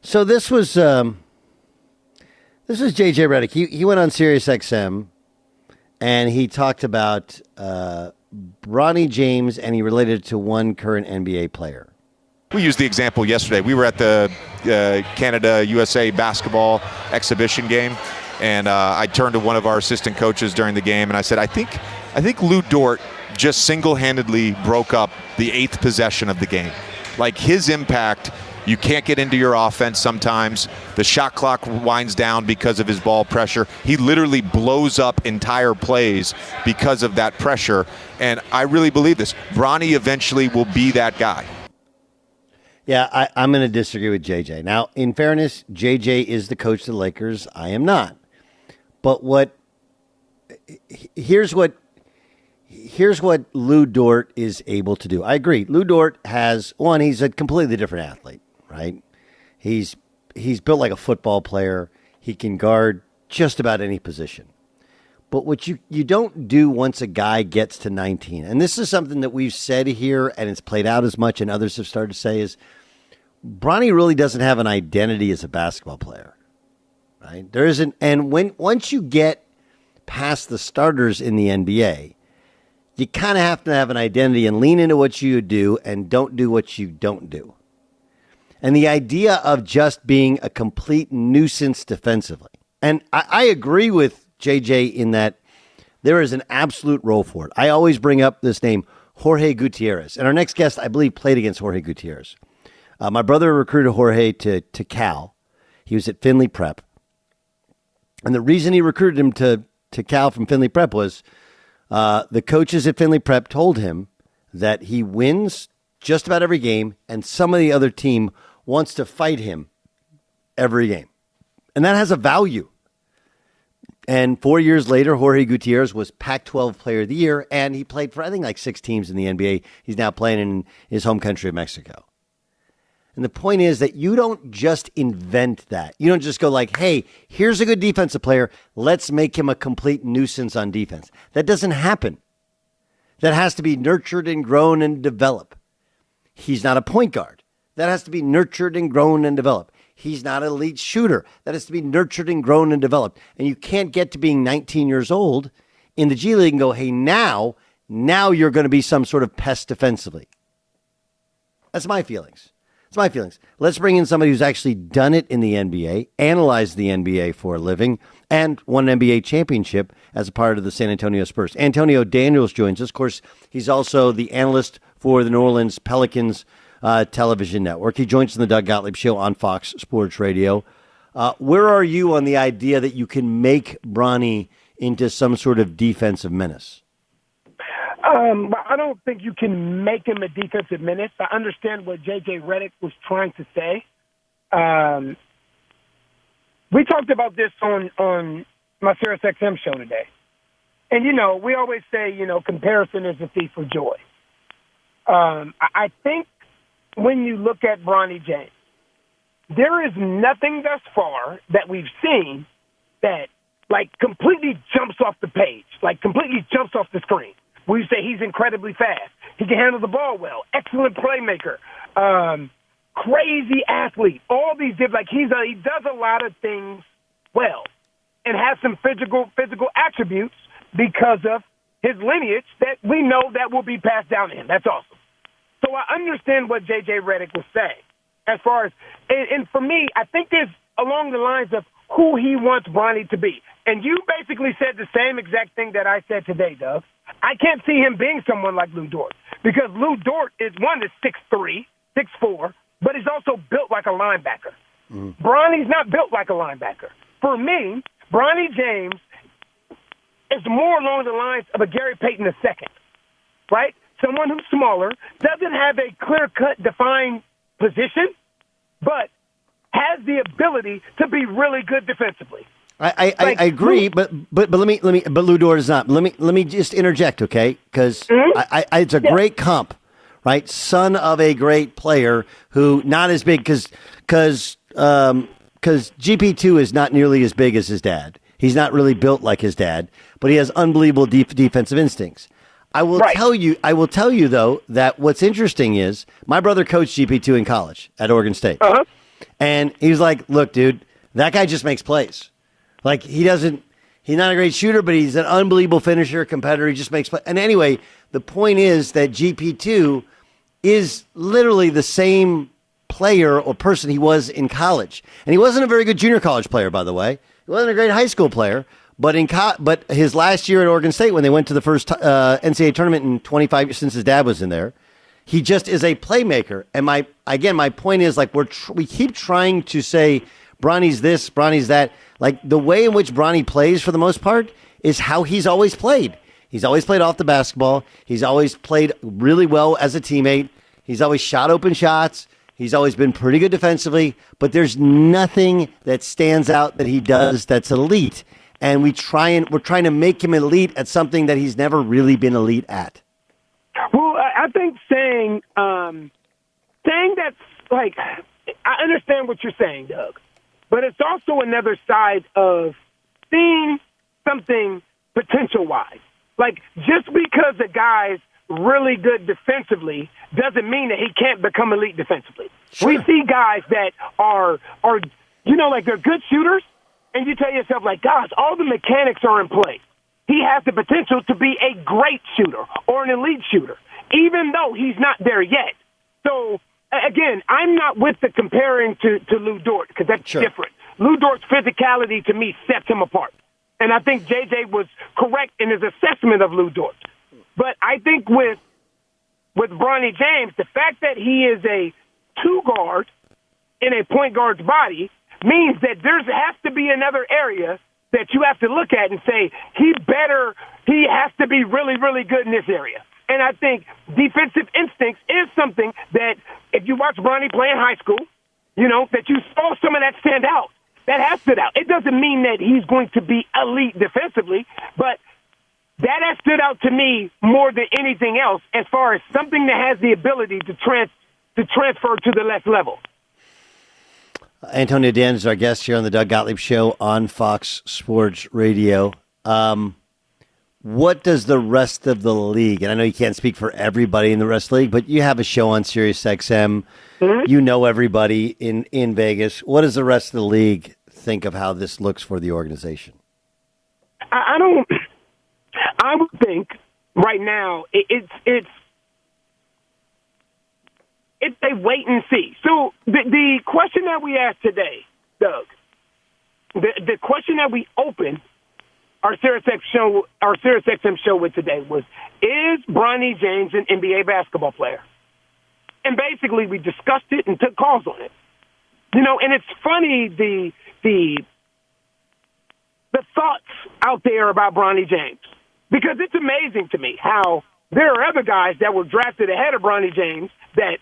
So this was JJ Reddick. He went on Sirius XM and he talked about Bronny James, and he related it to one current NBA player. We used the example yesterday. We were at the Canada-USA basketball exhibition game, and I turned to one of our assistant coaches during the game, and I said, I think Lou Dort just single-handedly broke up the 8th possession of the game. Like, his impact, you can't get into your offense sometimes. The shot clock winds down because of his ball pressure. He literally blows up entire plays because of that pressure, and I really believe this. Bronny eventually will be that guy. Yeah, I'm going to disagree with JJ. Now, in fairness, JJ is the coach of the Lakers. I am not. But here's what Lou Dort is able to do. I agree. Lou Dort he's a completely different athlete, right? He's built like a football player. He can guard just about any position. But what you don't do once a guy gets to 19, and this is something that we've said here, and it's played out as much, and others have started to say, is Bronny really doesn't have an identity as a basketball player, right? There isn't, and once you get past the starters in the NBA, you kind of have to have an identity and lean into what you do and don't do what you don't do. And the idea of just being a complete nuisance defensively. And I agree with JJ in that there is an absolute role for it. I always bring up this name, Jorge Gutierrez. And our next guest, I believe, played against Jorge Gutierrez. My brother recruited Jorge to Cal. He was at Findlay Prep. And the reason he recruited him to Cal from Findlay Prep was the coaches at Findlay Prep told him that he wins just about every game, and some of the other team wants to fight him every game. And that has a value. And 4 years later, Jorge Gutierrez was Pac-12 Player of the Year, and he played for, I think, like 6 teams in the NBA. He's now playing in his home country of Mexico. And the point is that you don't just invent that. You don't just go like, hey, here's a good defensive player. Let's make him a complete nuisance on defense. That doesn't happen. That has to be nurtured and grown and developed. He's not a point guard. That has to be nurtured and grown and developed. He's not an elite shooter. That has to be nurtured and grown and developed. And you can't get to being 19 years old in the G League and go, hey, now you're going to be some sort of pest defensively. That's my feelings. It's my feelings. Let's bring in somebody who's actually done it in the NBA, analyzed the NBA for a living, and won an NBA championship as a part of the San Antonio Spurs. Antonio Daniels joins us. Of course, he's also the analyst for the New Orleans Pelicans television network. He joins in the Doug Gottlieb Show on Fox Sports Radio. Where are you on the idea that you can make Bronny into some sort of defensive menace? I don't think you can make him a defensive menace. I understand what JJ Reddick was trying to say. We talked about this on my Sirius XM show today. And, we always say, comparison is a thief of joy. I think when you look at Bronny James, there is nothing thus far that we've seen that, completely jumps off the page, completely jumps off the screen. We say he's incredibly fast. He can handle the ball well. Excellent playmaker. Crazy athlete. All these different, he does a lot of things well and has some physical attributes because of his lineage that we know that will be passed down to him. That's awesome. So I understand what JJ Reddick was saying as far as, and for me, I think there's along the lines of who he wants Bronny to be. And you basically said the same exact thing that I said today, Doug. I can't see him being someone like Lou Dort because Lou Dort is 6'3", 6'4", but he's also built like a linebacker. Bronny's not built like a linebacker. For me, Bronny James is more along the lines of a Gary Payton II, right? Someone who's smaller, doesn't have a clear-cut, defined position, but has the ability to be really good defensively. I agree, but Lou Dort is not. Let me just interject, okay? Because it's a great comp, right? Son of a great player who not as big because GP2 is not nearly as big as his dad. He's not really built like his dad, but he has unbelievable defensive instincts. I will tell you though that what's interesting is my brother coached GP2 in college at Oregon State. And he's like, look, dude, that guy just makes plays. Like, he's not a great shooter, but he's an unbelievable finisher, competitor. He just makes plays. And anyway, the point is that GP2 is literally the same player or person he was in college. And he wasn't a very good junior college player, by the way. He wasn't a great high school player. But but his last year at Oregon State, when they went to the first NCAA tournament in 25 years since his dad was in there, he just is a playmaker. And my point is, like, we keep trying to say Bronny's this, Bronny's that. Like, the way in which Bronny plays for the most part is how he's always played. He's always played off the basketball. He's always played really well as a teammate. He's always shot open shots. He's always been pretty good defensively. But there's nothing that stands out that he does that's elite. And we're trying to make him elite at something that he's never really been elite at. Well, I think saying that's like, I understand what you're saying, Doug, but it's also another side of seeing something potential-wise. Like, just because a guy's really good defensively doesn't mean that he can't become elite defensively. Sure. We see guys that are like, they're good shooters, and you tell yourself, like, gosh, all the mechanics are in place. He has the potential to be a great shooter or an elite shooter, even though he's not there yet. So, again, I'm not with the comparing to Lou Dort, because that's different. Lou Dort's physicality, to me, sets him apart. And I think JJ was correct in his assessment of Lou Dort. But I think with Bronny James, the fact that he is a two-guard in a point guard's body means that there has to be another area that you have to look at and say, he has to be really, really good in this area. And I think defensive instincts is something that if you watch Bronny play in high school, that you saw some of that stand out. That has stood out. It doesn't mean that he's going to be elite defensively, but that has stood out to me more than anything else as far as something that has the ability to transfer to the next level. Antonio Dan is our guest here on the Doug Gottlieb Show on Fox Sports Radio. What does the rest of the league, and I know you can't speak for everybody in the rest of the league, but you have a show on Sirius XM. Mm-hmm. You know everybody in Vegas. What does the rest of the league think of how this looks for the organization? I would think right now it's a wait and see. So the question that we asked today, Doug, the question that we opened our SiriusXM show with today was, is Bronny James an NBA basketball player? And basically we discussed it and took calls on it. And it's funny the thoughts out there about Bronny James, because it's amazing to me how there are other guys that were drafted ahead of Bronny James that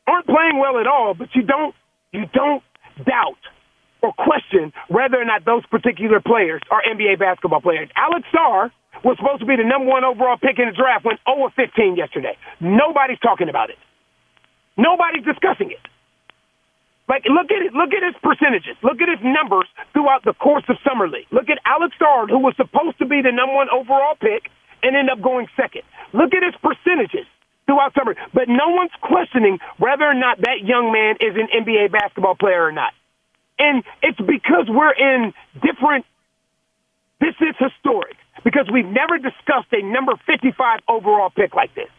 aren't playing well at all, but you don't doubt or question whether or not those particular players are NBA basketball players. Alex Sarr was supposed to be the number 1 overall pick in the draft, went 0-15 yesterday. Nobody's talking about it. Nobody's discussing it. Like, look at it. Look at his percentages. Look at his numbers throughout the course of Summer League. Look at Alex Sarr, who was supposed to be the number 1 overall pick and ended up going second. Look at his percentages throughout summer. But no one's questioning whether or not that young man is an NBA basketball player or not. And it's because we're in different – this is historic because we've never discussed a number 55 overall pick like this.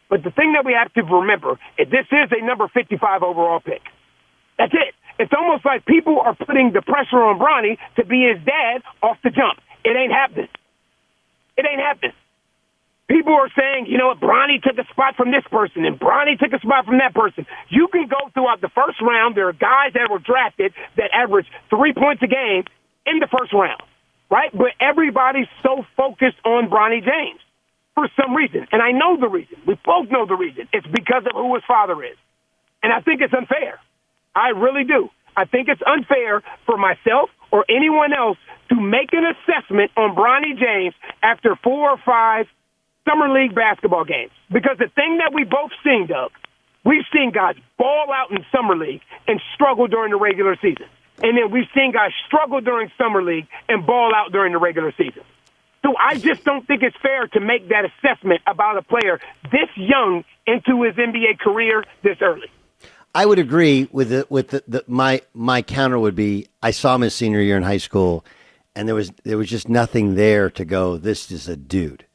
But the thing that we have to remember is this is a number 55 overall pick. That's it. It's almost like people are putting the pressure on Bronny to be his dad off the jump. It ain't happening. It ain't happening. People are saying, Bronny took a spot from this person and Bronny took a spot from that person. You can go throughout the first round. There are guys that were drafted that average 3 points a game in the first round, right? But everybody's so focused on Bronny James for some reason. And I know the reason. We both know the reason. It's because of who his father is. And I think it's unfair. I really do. I think it's unfair for myself or anyone else to make an assessment on Bronny James after 4 or 5 Summer League basketball games. Because the thing that we both seen, Doug, we've seen guys ball out in Summer League and struggle during the regular season. And then we've seen guys struggle during Summer League and ball out during the regular season. So I just don't think it's fair to make that assessment about a player this young into his NBA career this early. I would agree with my counter would be I saw him his senior year in high school, and there was just nothing there to go. This is a dude,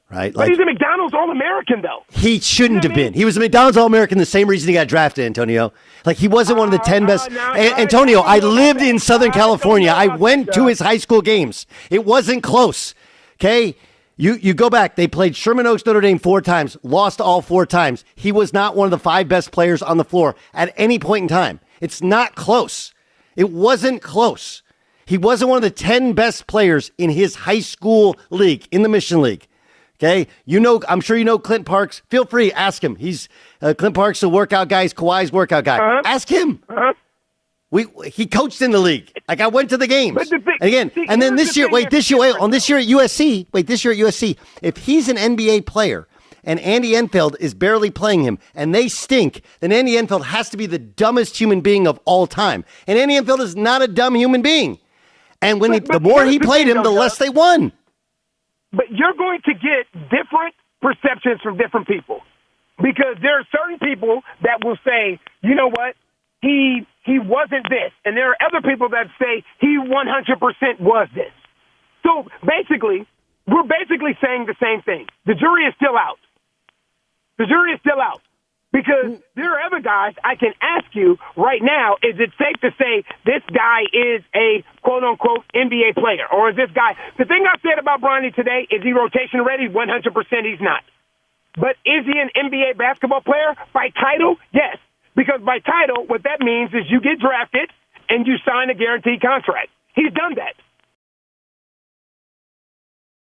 right? But he's a McDonald's All-American, though. He shouldn't have been. He was a McDonald's All-American the same reason he got drafted, Antonio. Like, he wasn't one of the 10 best. Antonio, I lived in Southern California. I went to his high school games. It wasn't close. Okay? You go back. They played Sherman Oaks, Notre Dame 4 times, lost all 4 times. He was not one of the 5 best players on the floor at any point in time. It's not close. It wasn't close. He wasn't one of the 10 best players in his high school league, in the Mission League. Okay? I'm sure you know Clint Parks. Feel free, ask him. He's Clint Parks, the workout guy. He's Kawhi's workout guy. Uh-huh. Ask him. Uh-huh. He coached in the league. Like, I went to the games. And then this year at USC, if he's an NBA player and Andy Enfield is barely playing him and they stink, then Andy Enfield has to be the dumbest human being of all time. And Andy Enfield is not a dumb human being. And the more he played him, the less they won. But you're going to get different perceptions from different people. Because there are certain people that will say, you know what? He wasn't this. And there are other people that say he 100% was this. So basically, we're basically saying the same thing. The jury is still out. The jury is still out. Because there are other guys I can ask you right now, is it safe to say this guy is a quote-unquote NBA player? Or is this guy... The thing I said about Bronny today, is he rotation ready? 100% he's not. But is he an NBA basketball player? By title? Yes. Because by title, what that means is you get drafted and you sign a guaranteed contract. He's done that.